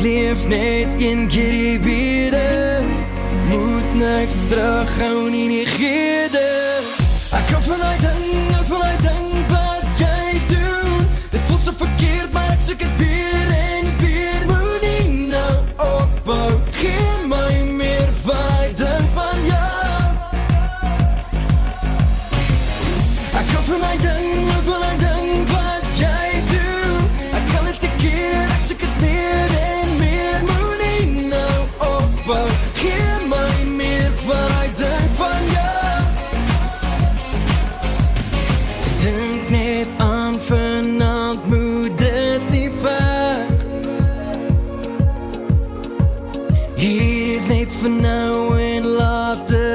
leef net een keer die wereld. Moet niks terughou nie gede. Ek hou van die ding wat jy doen. Dit voel so verkeerd, maar ek soek het weer en weer. Moet nie nou ophou, gee my meer van die ding van jou. Ek hou van die ding wat jy doen. Ek kan het een keer, ek soek het meer en meer. Moet nie nou ophou, gee my meer van die ding van jou. Dink net aan vanaand, moet dit nie weg. Hier is net vir nou en later